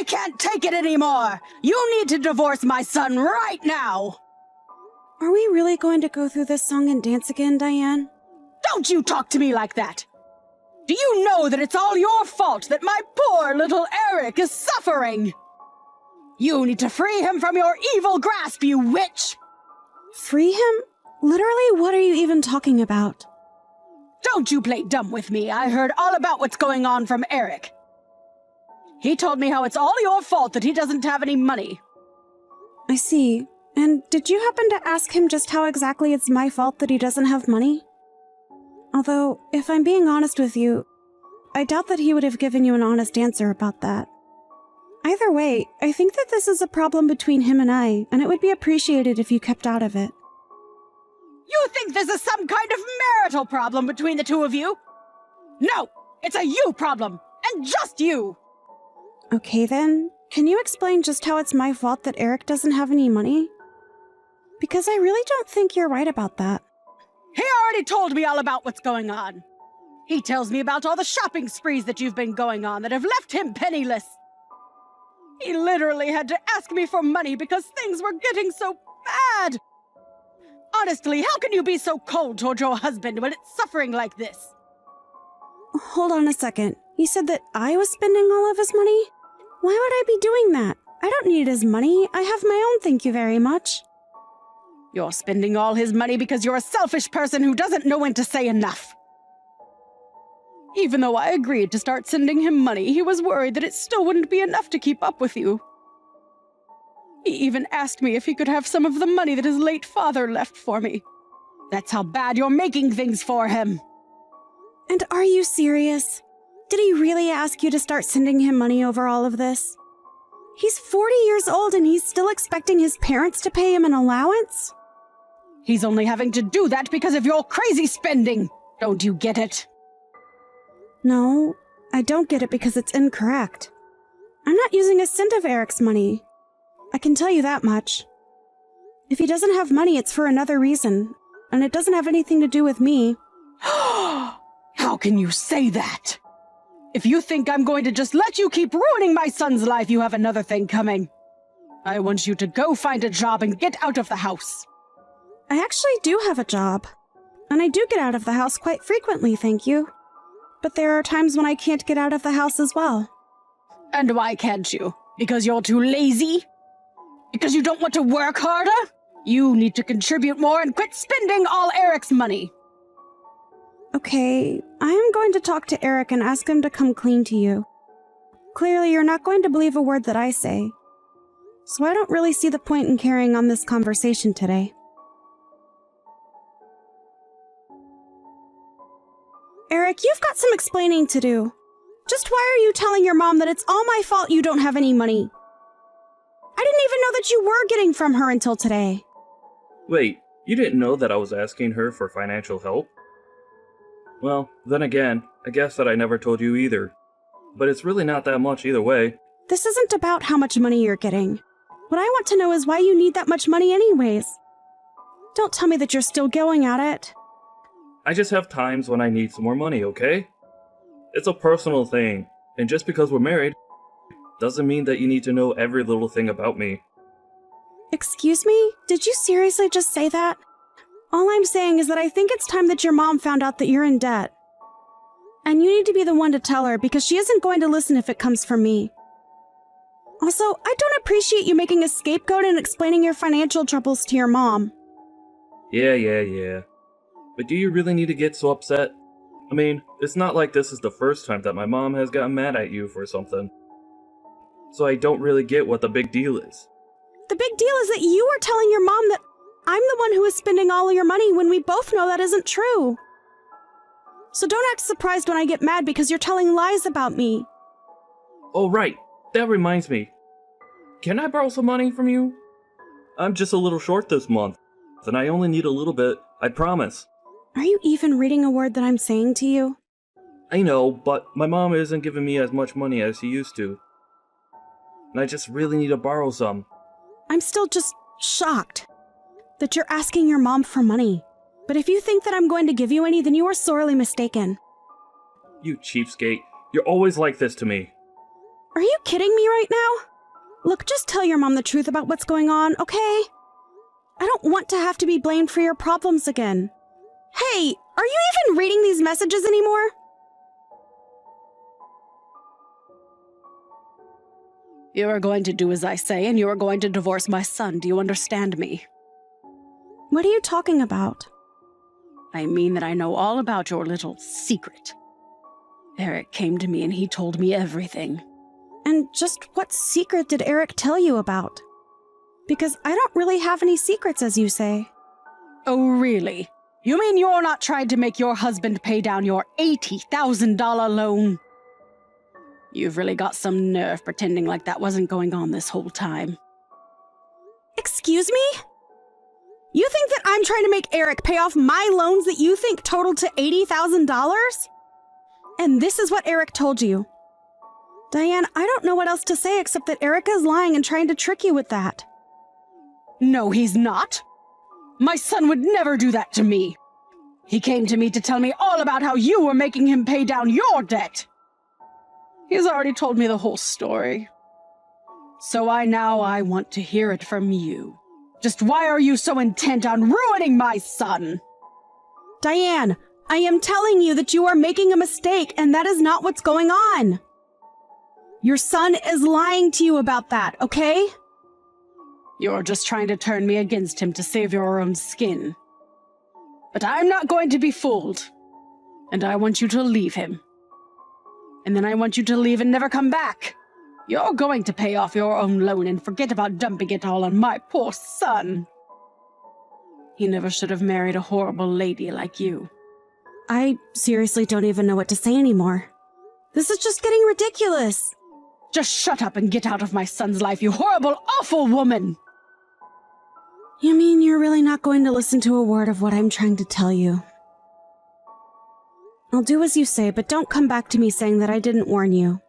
I can't take it anymore! You need to divorce my son right now! Are we really going to go through this song and dance again, Diane? Don't you talk to me like that! Do you know that it's all your fault that my poor little Eric is suffering? You need to free him from your evil grasp, you witch! Free him? Literally, what are you even talking about? Don't you play dumb with me. I heard all about what's going on from Eric. He told me how it's all your fault that he doesn't have any money. I see. And did you happen to ask him just how exactly it's my fault that he doesn't have money? Although, if I'm being honest with you, I doubt that he would have given you an honest answer about that. Either way, I think that this is a problem between him and I, and it would be appreciated if you kept out of it. You think this is some kind of marital problem between the two of you? No, it's a you problem, and just you! Okay then, can you explain just how it's my fault that Eric doesn't have any money? Because I really don't think you're right about that. He already told me all about what's going on. He tells me about all the shopping sprees that you've been going on that have left him penniless. He literally had to ask me for money because things were getting so bad. Honestly, how can you be so cold toward your husband when it's suffering like this? Hold on a second. You said that I was spending all of his money? Why would I be doing that? I don't need his money. I have my own, thank you very much. You're spending all his money because you're a selfish person who doesn't know when to say enough. Even though I agreed to start sending him money, he was worried that it still wouldn't be enough to keep up with you. He even asked me if he could have some of the money that his late father left for me. That's how bad you're making things for him. And are you serious? Did he really ask you to start sending him money over all of this? He's 40 years old and he's still expecting his parents to pay him an allowance? He's only having to do that because of your crazy spending. Don't you get it? No, I don't get it because it's incorrect. I'm not using a cent of Eric's money. I can tell you that much. If he doesn't have money, it's for another reason, and it doesn't have anything to do with me. How can you say that? If you think I'm going to just let you keep ruining my son's life, you have another thing coming. I want you to go find a job and get out of the house. I actually do have a job, and I do get out of the house quite frequently, thank you. But there are times when I can't get out of the house as well. And why can't you? Because you're too lazy? Because you don't want to work harder? You need to contribute more and quit spending all Eric's money. Okay, I am going to talk to Eric and ask him to come clean to you. Clearly, you're not going to believe a word that I say. So I don't really see the point in carrying on this conversation today. Eric, you've got some explaining to do. Just why are you telling your mom that it's all my fault you don't have any money? I didn't even know that you were getting from her until today. Wait, you didn't know that I was asking her for financial help? Well, then again, I guess that I never told you either. But it's really not that much either way. This isn't about how much money you're getting. What I want to know is why you need that much money anyways. Don't tell me that you're still going at it. I just have times when I need some more money, okay? It's a personal thing, and just because we're married, doesn't mean that you need to know every little thing about me. Excuse me? Did you seriously just say that? All I'm saying is that I think it's time that your mom found out that you're in debt. And you need to be the one to tell her because she isn't going to listen if it comes from me. Also, I don't appreciate you making a scapegoat and explaining your financial troubles to your mom. Yeah. But do you really need to get so upset? I mean, it's not like this is the first time that my mom has gotten mad at you for something. So I don't really get what the big deal is. The big deal is that you are telling your mom that I'm the one who is spending all of your money when we both know that isn't true. So don't act surprised when I get mad because you're telling lies about me. Oh right, that reminds me. Can I borrow some money from you? I'm just a little short this month, and I only need a little bit, I promise. Are you even reading a word that I'm saying to you? I know, but my mom isn't giving me as much money as she used to. And I just really need to borrow some. I'm still just shocked that you're asking your mom for money. But if you think that I'm going to give you any, then you are sorely mistaken. You cheapskate. You're always like this to me. Are you kidding me right now? Look, just tell your mom the truth about what's going on, okay? I don't want to have to be blamed for your problems again. Hey, are you even reading these messages anymore? You are going to do as I say, and you are going to divorce my son. Do you understand me? What are you talking about? I mean that I know all about your little secret. Eric came to me and he told me everything. And just what secret did Eric tell you about? Because I don't really have any secrets, as you say. Oh, really? You mean you're not trying to make your husband pay down your $80,000 loan? You've really got some nerve pretending like that wasn't going on this whole time. Excuse me? You think that I'm trying to make Eric pay off my loans that you think totaled to $80,000? And this is what Eric told you. Diane, I don't know what else to say except that Eric is lying and trying to trick you with that. No, he's not. My son would never do that to me. He came to me to tell me all about how you were making him pay down your debt. He's already told me the whole story. So I want to hear it from you. Just why are you so intent on ruining my son? Diane, I am telling you that you are making a mistake, and that is not what's going on. Your son is lying to you about that, okay? You're just trying to turn me against him to save your own skin. But I'm not going to be fooled. And I want you to leave him. And then I want you to leave and never come back. You're going to pay off your own loan and forget about dumping it all on my poor son. He never should have married a horrible lady like you. I seriously don't even know what to say anymore. This is just getting ridiculous. Just shut up and get out of my son's life, you horrible, awful woman! You mean you're really not going to listen to a word of what I'm trying to tell you? I'll do as you say, but don't come back to me saying that I didn't warn you.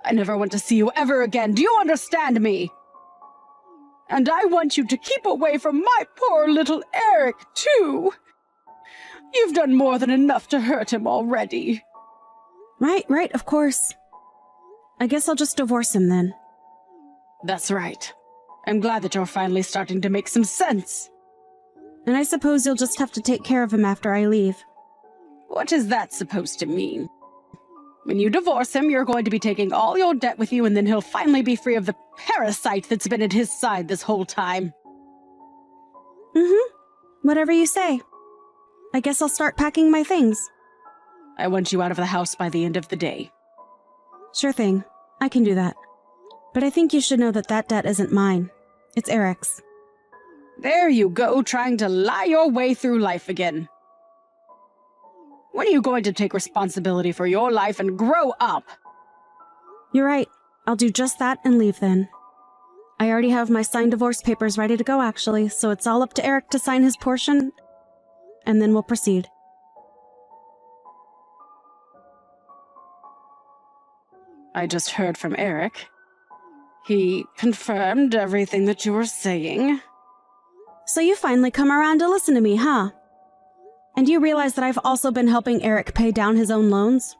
I never want to see you ever again, do you understand me? And I want you to keep away from my poor little Eric, too. You've done more than enough to hurt him already. Right, of course. I guess I'll just divorce him then. That's right. I'm glad that you're finally starting to make some sense. And I suppose you'll just have to take care of him after I leave. What is that supposed to mean? When you divorce him, you're going to be taking all your debt with you, and then he'll finally be free of the parasite that's been at his side this whole time. Whatever you say. I guess I'll start packing my things. I want you out of the house by the end of the day. Sure thing. I can do that. But I think you should know that that debt isn't mine. It's Eric's. There you go, trying to lie your way through life again. When are you going to take responsibility for your life and grow up? You're right. I'll do just that and leave then. I already have my signed divorce papers ready to go, actually, so it's all up to Eric to sign his portion, and then we'll proceed. I just heard from Eric. He confirmed everything that you were saying. So you finally come around to listen to me, huh? And you realize that I've also been helping Eric pay down his own loans?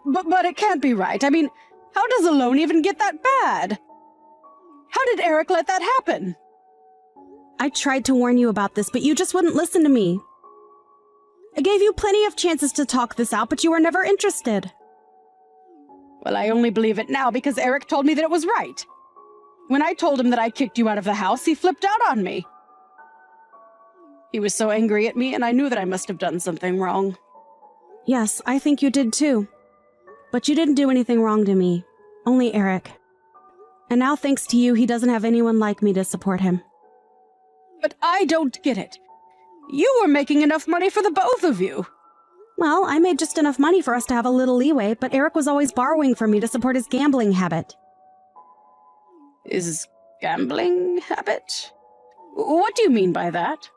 But it can't be right. I mean, how does a loan even get that bad? How did Eric let that happen? I tried to warn you about this, but you just wouldn't listen to me. I gave you plenty of chances to talk this out, but you were never interested. Well, I only believe it now because Eric told me that it was right. When I told him that I kicked you out of the house, he flipped out on me. He was so angry at me, and I knew that I must have done something wrong. Yes, I think you did too. But you didn't do anything wrong to me. Only Eric. And now, thanks to you, he doesn't have anyone like me to support him. But I don't get it. You were making enough money for the both of you. Well, I made just enough money for us to have a little leeway, but Eric was always borrowing from me to support his gambling habit. His gambling habit? What do you mean by that?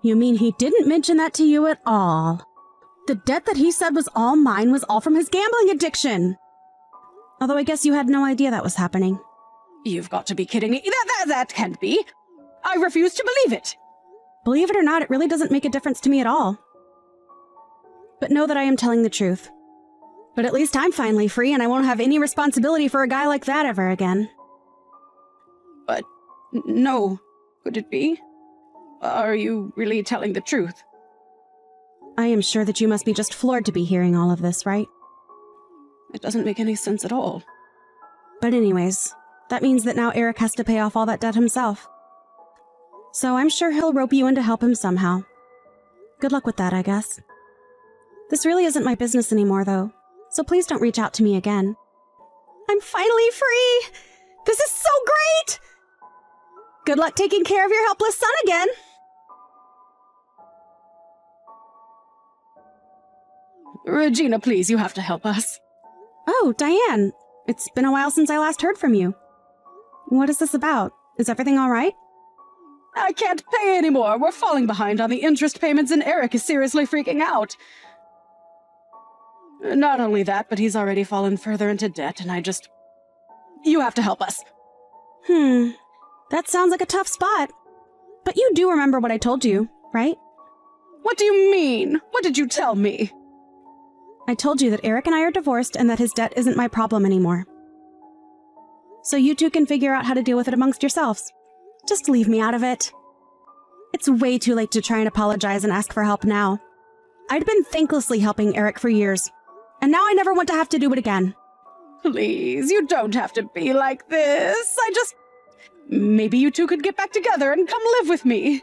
You mean he didn't mention that to you at all? The debt that he said was all mine was all from his gambling addiction. Although I guess you had no idea that was happening. You've got to be kidding me. That can't be. I refuse to believe it. Believe it or not, it really doesn't make a difference to me at all. But know that I am telling the truth. But at least I'm finally free and I won't have any responsibility for a guy like that ever again. But no, could it be? Are you really telling the truth? I am sure that you must be just floored to be hearing all of this, right? It doesn't make any sense at all. But anyways, that means that now Eric has to pay off all that debt himself. So I'm sure he'll rope you in to help him somehow. Good luck with that, I guess. This really isn't my business anymore, though, so please don't reach out to me again. I'm finally free! This is so great! Good luck taking care of your helpless son again! Regina, please, you have to help us. Oh, Diane. It's been a while since I last heard from you. What is this about? Is everything all right? I can't pay anymore. We're falling behind on the interest payments and Eric is seriously freaking out. Not only that, but he's already fallen further into debt and You have to help us. That sounds like a tough spot. But you do remember what I told you, right? What do you mean? What did you tell me? I told you that Eric and I are divorced and that his debt isn't my problem anymore. So you two can figure out how to deal with it amongst yourselves. Just leave me out of it. It's way too late to try and apologize and ask for help now. I'd been thanklessly helping Eric for years, and now I never want to have to do it again. Please, you don't have to be like this. Maybe you two could get back together and come live with me.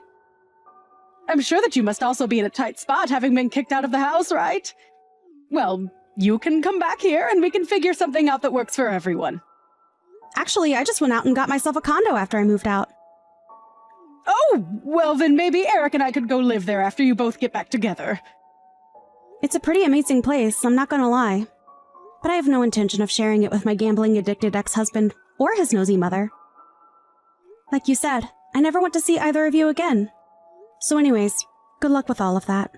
I'm sure that you must also be in a tight spot having been kicked out of the house, right? Well, you can come back here and we can figure something out that works for everyone. Actually, I just went out and got myself a condo after I moved out. Oh, well then maybe Eric and I could go live there after you both get back together. It's a pretty amazing place, I'm not gonna lie. But I have no intention of sharing it with my gambling-addicted ex-husband or his nosy mother. Like you said, I never want to see either of you again. So anyways, good luck with all of that.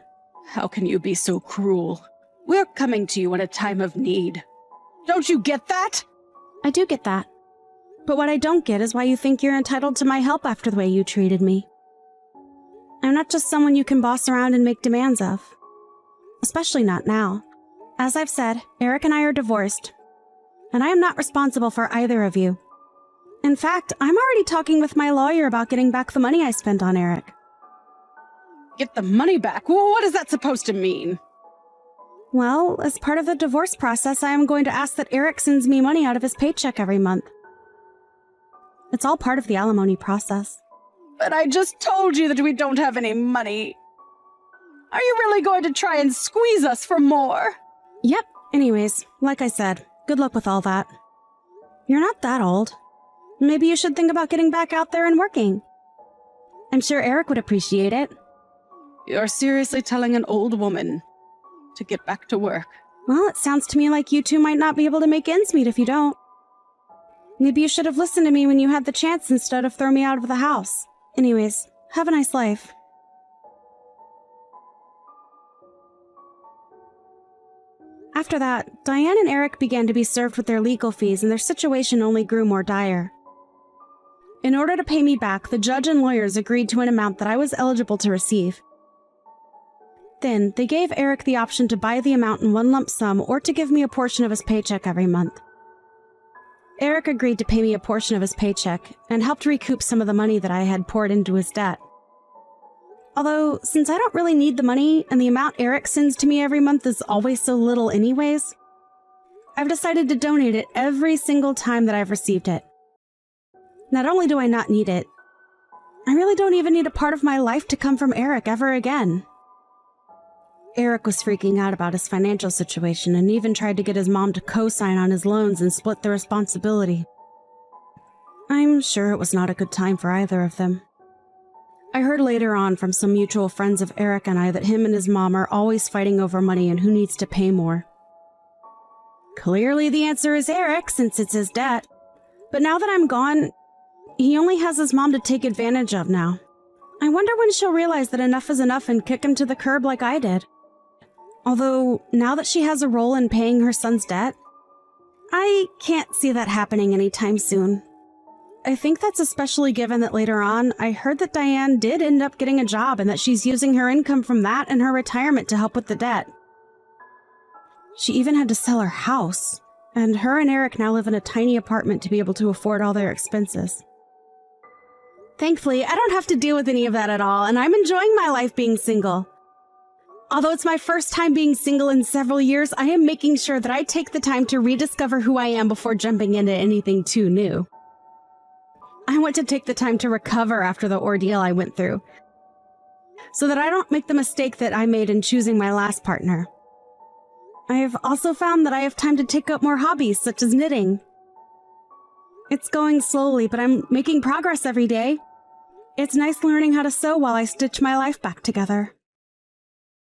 How can you be so cruel? We're coming to you in a time of need. Don't you get that? I do get that. But what I don't get is why you think you're entitled to my help after the way you treated me. I'm not just someone you can boss around and make demands of. Especially not now. As I've said, Eric and I are divorced. And I am not responsible for either of you. In fact, I'm already talking with my lawyer about getting back the money I spent on Eric. Get the money back? What is that supposed to mean? Well, as part of the divorce process, I am going to ask that Eric sends me money out of his paycheck every month. It's all part of the alimony process. But I just told you that we don't have any money. Are you really going to try and squeeze us for more? Yep. Anyways, like I said, good luck with all that. You're not that old. Maybe you should think about getting back out there and working. I'm sure Eric would appreciate it. You're seriously telling an old woman to get back to work? Well, it sounds to me like you two might not be able to make ends meet if you don't. Maybe you should have listened to me when you had the chance instead of throwing me out of the house. Anyways, have a nice life. After that, Diane and Eric began to be served with their legal fees and their situation only grew more dire. In order to pay me back, the judge and lawyers agreed to an amount that I was eligible to receive. Then, they gave Eric the option to buy the amount in one lump sum or to give me a portion of his paycheck every month. Eric agreed to pay me a portion of his paycheck and helped recoup some of the money that I had poured into his debt. Although, since I don't really need the money and the amount Eric sends to me every month is always so little anyways, I've decided to donate it every single time that I've received it. Not only do I not need it, I really don't even need a part of my life to come from Eric ever again. Eric was freaking out about his financial situation and even tried to get his mom to co-sign on his loans and split the responsibility. I'm sure it was not a good time for either of them. I heard later on from some mutual friends of Eric and I that him and his mom are always fighting over money and who needs to pay more. Clearly the answer is Eric, since it's his debt. But now that I'm gone, he only has his mom to take advantage of now. I wonder when she'll realize that enough is enough and kick him to the curb like I did. Although, now that she has a role in paying her son's debt, I can't see that happening anytime soon. I think that's especially given that later on, I heard that Diane did end up getting a job and that she's using her income from that and her retirement to help with the debt. She even had to sell her house, and her and Eric now live in a tiny apartment to be able to afford all their expenses. Thankfully, I don't have to deal with any of that at all, and I'm enjoying my life being single. Although it's my first time being single in several years, I am making sure that I take the time to rediscover who I am before jumping into anything too new. I want to take the time to recover after the ordeal I went through, so that I don't make the mistake that I made in choosing my last partner. I have also found that I have time to take up more hobbies, such as knitting. It's going slowly, but I'm making progress every day. It's nice learning how to sew while I stitch my life back together.